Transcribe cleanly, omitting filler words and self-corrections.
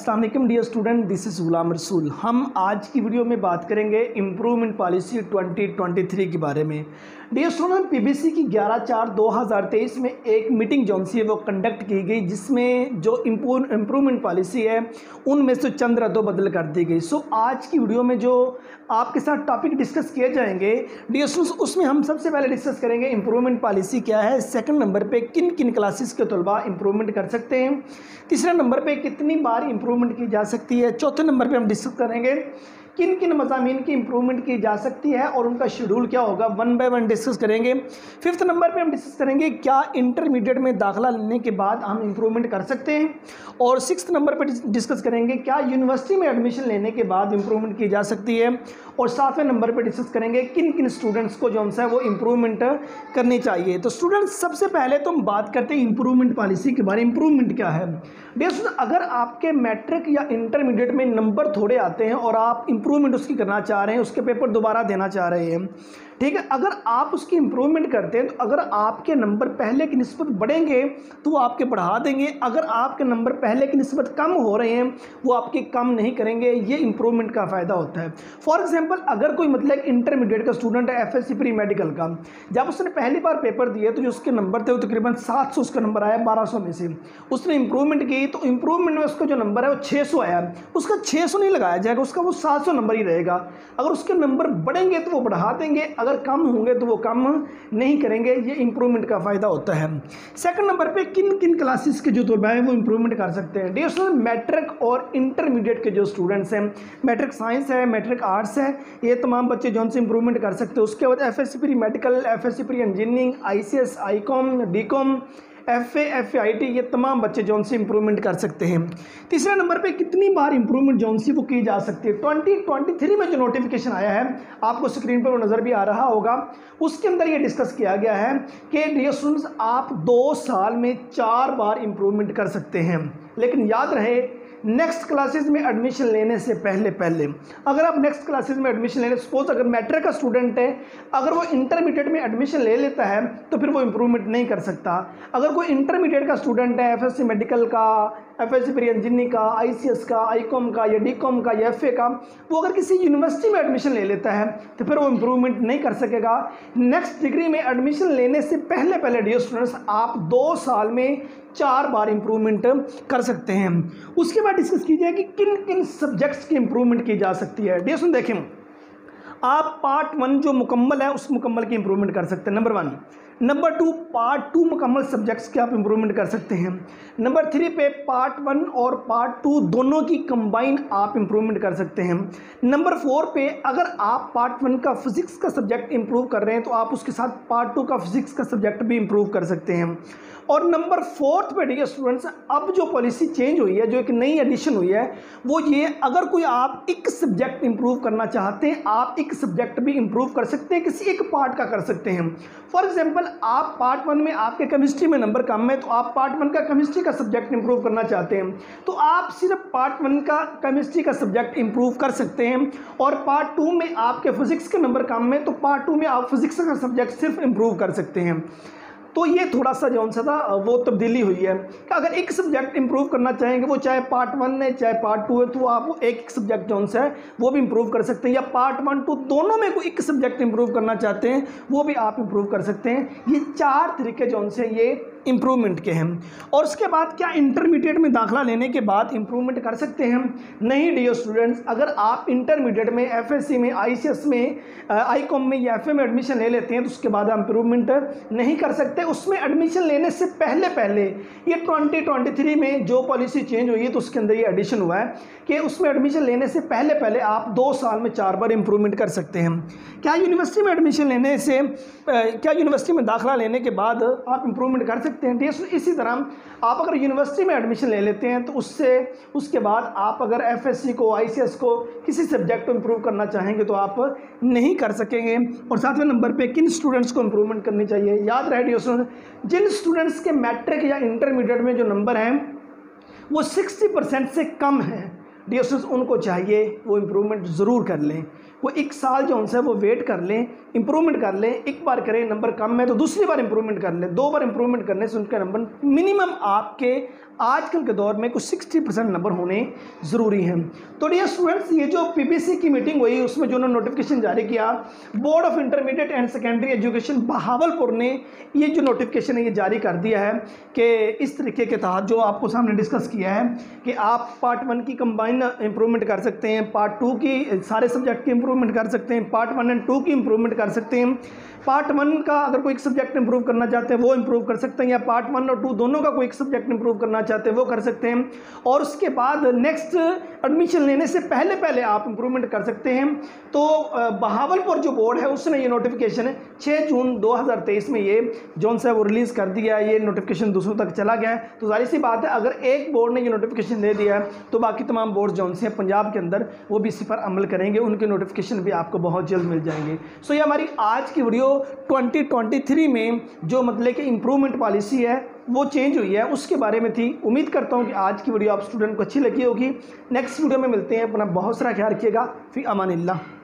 अस्सलाम वालेकुम dear student, this is Ghulam Rasool. हम आज की वीडियो में बात करेंगे इम्प्रूवमेंट पॉलिसी 2023 के बारे में। डियर स्टूडेंट, पीबीसी की 11/4/2023 में एक मीटिंग जो सी है वो कंडक्ट की गई, जिसमें जो इम्प्रूवमेंट पॉलिसी है उनमें से चंद रद्दो बदल कर दी गई। सो आज की वीडियो में जो आपके साथ टॉपिक डिस्कस किए जाएंगे डियर स्टूडेंट्स, उसमें हम सबसे पहले डिस्कस करेंगे इम्प्रूवमेंट पॉलिसी क्या है, सेकंड नंबर पे किन किन क्लासेस के तलबा इम्प्रूवमेंट कर सकते हैं, तीसरे नंबर पे कितनी बार इम्प्रूवमेंट की जा सकती है, चौथे नंबर पे हम डिस्कस करेंगे किन किन मज़ामीन की इम्प्रूवमेंट की जा सकती है और उनका शेड्यूल क्या होगा, वन बाय वन डिस्कस करेंगे। फिफ्थ नंबर पे हम डिस्कस करेंगे क्या इंटरमीडिएट में दाखिला लेने के बाद हम इम्प्रूवमेंट कर सकते हैं, और सिक्स्थ नंबर पे डिस्कस करेंगे क्या यूनिवर्सिटी में एडमिशन लेने के बाद इम्प्रूवमेंट की जा सकती है, और सातवें नंबर पे डिस्कस करेंगे किन किन स्टूडेंट्स को जो है वो इम्प्रूवमेंट करनी चाहिए। तो स्टूडेंट्स, सबसे पहले तो हम बात करते हैं इम्प्रूवमेंट पॉलिसी के बारे में। इम्प्रूवमेंट क्या है डियर स्टूडेंट, अगर आपके मैट्रिक या इंटरमीडिएट में नंबर थोड़े आते हैं और आप इम्प्रूवमेंट उसकी करना चाह रहे हैं, उसके पेपर दोबारा देना चाह रहे हैं, ठीक है, अगर आप उसकी इम्प्रूवमेंट करते हैं तो अगर आपके नंबर पहले की निस्बत बढ़ेंगे तो वो आपके बढ़ा देंगे, अगर आपके नंबर पहले की निस्बत कम हो रहे हैं वो आपके कम नहीं करेंगे। ये इम्प्रूवमेंट का फ़ायदा होता है। फॉर एग्जांपल, अगर कोई मतलब इंटरमीडिएट का स्टूडेंट है एफएससी प्री मेडिकल का, जब उसने पहली बार पेपर दिए तो जो उसके नंबर थे वो तकरीबन 700 उसका नंबर आया 1200 में से, उसने इम्प्रूवमेंट की तो इम्प्रूवमेंट में उसका जो नंबर है वो 600 आया, उसका 600 नहीं लगाया जाएगा, उसका वो 700 नंबर ही रहेगा। अगर उसके नंबर बढ़ेंगे तो वो बढ़ा देंगे, अगर कम होंगे तो वो कम नहीं करेंगे। ये इंप्रूवमेंट का फ़ायदा होता है। सेकंड नंबर पे किन किन क्लासेस के जो तलबा हैं वो इंप्रूवमेंट कर सकते हैं। डियर स्टूडेंट, मैट्रिक और इंटरमीडिएट के जो स्टूडेंट्स हैं, मैट्रिक साइंस है, मैट्रिक आर्ट्स है, ये तमाम बच्चे जो से इंप्रूवमेंट कर सकते हैं। उसके बाद FSc pre medical, FSc pre engineering, ICS, ICom, BCom, FA, FIT, ये तमाम बच्चे जो से इंप्रूवमेंट कर सकते हैं। तीसरे नंबर पे कितनी बार इंप्रूवमेंट जो सी वो की जा सकती है। 2023 में जो नोटिफिकेशन आया है आपको स्क्रीन पर वो नज़र भी आ रहा होगा, उसके अंदर ये डिस्कस किया गया है कि डियर स्टूडेंट्स, आप 2 साल में 4 बार इंप्रूवमेंट कर सकते हैं। लेकिन याद रहे, नेक्स्ट क्लासेस में एडमिशन लेने से पहले अगर आप नेक्स्ट क्लासेस में एडमिशन लेने, सपोज अगर मैट्रिक का स्टूडेंट है, अगर वो इंटरमीडिएट में एडमिशन ले लेता है तो फिर वो इम्प्रूवमेंट नहीं कर सकता। अगर कोई इंटरमीडिएट का स्टूडेंट है एफएससी मेडिकल का, एफएससी प्री इंजीनियरिंग का, आईसीएस का, आईकॉम का या डीकॉम का या एफए का, वो अगर किसी यूनिवर्सिटी में एडमिशन ले लेता है तो फिर वो इम्प्रूवमेंट नहीं कर सकेगा। नेक्स्ट डिग्री में एडमिशन लेने से पहले डियर स्टूडेंट्स, आप 2 साल में 4 बार इम्प्रूवमेंट कर सकते हैं। उसके बाद डिस्कस कीजिए कि किन किन सब्जेक्ट्स की इम्प्रूवमेंट की जा सकती है। डियर स्टूडेंट, देखें, आप पार्ट 1 जो मुकम्मल है उस मुकम्मल की इम्प्रूवमेंट कर सकते हैं, नंबर 1। नंबर 2, पार्ट 2 मुकम्मल सब्जेक्ट्स के आप इम्प्रूवमेंट कर सकते हैं। नंबर 3 पे पार्ट 1 और पार्ट 2 दोनों की कंबाइन आप इम्प्रूवमेंट कर सकते हैं। नंबर 4 पे अगर आप पार्ट 1 का फिजिक्स का सब्जेक्ट इम्प्रूव कर रहे हैं तो आप उसके साथ पार्ट 2 का फिजिक्स का सब्जेक्ट भी इम्प्रूव कर सकते हैं। और नंबर 4 पे डियर स्टूडेंट्स, अब जो पॉलिसी चेंज हुई है, जो एक नई एडिशन हुई है, वो ये, अगर कोई आप एक सब्जेक्ट इंप्रूव करना चाहते हैं, आप एक सब्जेक्ट भी इंप्रूव कर सकते हैं, किसी एक पार्ट का कर सकते हैं। फॉर एग्जांपल, आप पार्ट 1 में आपके केमिस्ट्री में नंबर कम है तो आप पार्ट 1 का केमिस्ट्री का सब्जेक्ट इंप्रूव करना चाहते हैं तो आप सिर्फ पार्ट 1 का केमिस्ट्री का सब्जेक्ट इंप्रूव कर सकते हैं। और पार्ट 2 में आपके फिजिक्स के नंबर कम है तो पार्ट 2 में आप फिजिक्स का सब्जेक्ट सिर्फ इंप्रूव कर सकते हैं। तो ये थोड़ा सा जो सा था वो तब्दीली हुई है कि अगर एक सब्जेक्ट इंप्रूव करना चाहेंगे, वो चाहे पार्ट 1 है चाहे पार्ट 2 है, तो आप एक सब्जेक्ट जो सा है वो भी इंप्रूव कर सकते हैं, या पार्ट 1, 2 दोनों में कोई एक सब्जेक्ट इंप्रूव करना चाहते हैं वो भी आप इंप्रूव कर सकते हैं। ये 4 तरीके जो से ये इम्प्रूवमेंट के हैं। और उसके बाद क्या इंटरमीडिएट में दाखिला लेने के बाद इम्प्रूवमेंट कर सकते हैं? नहीं डियर स्टूडेंट्स, अगर आप इंटरमीडिएट में, एफएससी में, आईसीएस में, आईकॉम में या एफए में एडमिशन ले लेते हैं तो उसके बाद आप इम्प्रूवमेंट नहीं कर सकते। उसमें एडमिशन लेने से पहले ये 2023 में जो पॉलिसी चेंज हुई है तो उसके अंदर ये एडिशन हुआ है कि उसमें एडमिशन लेने से पहले आप 2 साल में 4 बार इम्प्रूवमेंट कर सकते हैं। क्या यूनिवर्सिटी में एडमिशन लेने से, क्या यूनिवर्सिटी में दाखिला लेने के बाद आप इम्प्रूवमेंट कर सकते हैं? इसी तरह आप अगर यूनिवर्सिटी में एडमिशन ले लेते हैं तो उसके बाद आप अगर एफएससी को, आईसीएस को, किसी सब्जेक्ट को इम्प्रूव करना चाहेंगे तो आप नहीं कर सकेंगे। और 7वें नंबर पे किन स्टूडेंट्स को इम्प्रूवमेंट करनी चाहिए? याद रहे डियर स्टूडेंट्स, जिन स्टूडेंट्स के मैट्रिक या इंटरमीडिएट में जो नंबर हैं वो 60% से कम हैं डियर स्टूडेंट्स, उनको चाहिए वो इम्प्रूवमेंट ज़रूर कर लें। वो 1 साल जो उनसे वो वेट कर लें, इंप्रूवमेंट कर लें। एक बार करें नंबर कम है तो दूसरी बार इंप्रूवमेंट कर लें, 2 बार इंप्रूवमेंट करने से उनके नंबर मिनिमम आपके आजकल के दौर में कुछ 60% नंबर होने ज़रूरी हैं। तो डियर स्टूडेंट्स, ये जो पीबीसी की मीटिंग हुई उसमें जो उन्होंने नोटिफिकेशन जारी किया, board of intermediate and secondary education Bahawalpur ने ये जो नोटिफिकेशन है ये जारी कर दिया है कि इस तरीके के तहत जो आपको सामने डिस्कस किया है कि आप पार्ट 1 की कंबाइन इंप्रूवमेंट कर सकते हैं, पार्ट 2 की सारे सब्जेक्ट की इंप्रूवमेंट कर सकते हैं, पार्ट 1 एंड 2 की इंप्रूवमेंट कर सकते हैं। पार्ट 1 का अगर कोई एक सब्जेक्ट इंप्रूव करना चाहते हैं वो इंप्रूव कर सकते हैं, या पार्ट 1 और 2 दोनों का कोई एक सब्जेक्ट इंप्रूव करना चाहते हैं वो कर सकते हैं। और उसके बाद नेक्स्ट एडमिशन लेने से पहले पहले आप इंप्रूवमेंट कर सकते हैं। तो बहावलपुर जो बोर्ड है उसने ये नोटिफिकेशन 6 जून 2023 में ये जौन सा वो रिलीज़ कर दिया, ये नोटिफिकेशन दूसरों तक चला गया है। तो जाहिर सी बात है अगर एक बोर्ड ने ये नोटिफिकेशन दे दिया है तो बाकी तमाम बोर्ड जौन से हैं पंजाब के अंदर वो भी इसी पर अमल करेंगे, उनके नोटिफिकेशन भी आपको बहुत जल्द मिल जाएंगे। सो ये हमारी आज की वीडियो 2023 में जो मतलब कि इम्प्रूवमेंट पॉलिसी है वो चेंज हुई है उसके बारे में थी। उम्मीद करता हूँ कि आज की वीडियो आप स्टूडेंट को अच्छी लगी होगी। नेक्स्ट वीडियो में मिलते हैं, अपना बहुत सारा ख्याल रखिएगा। फी अमानिल्लाह।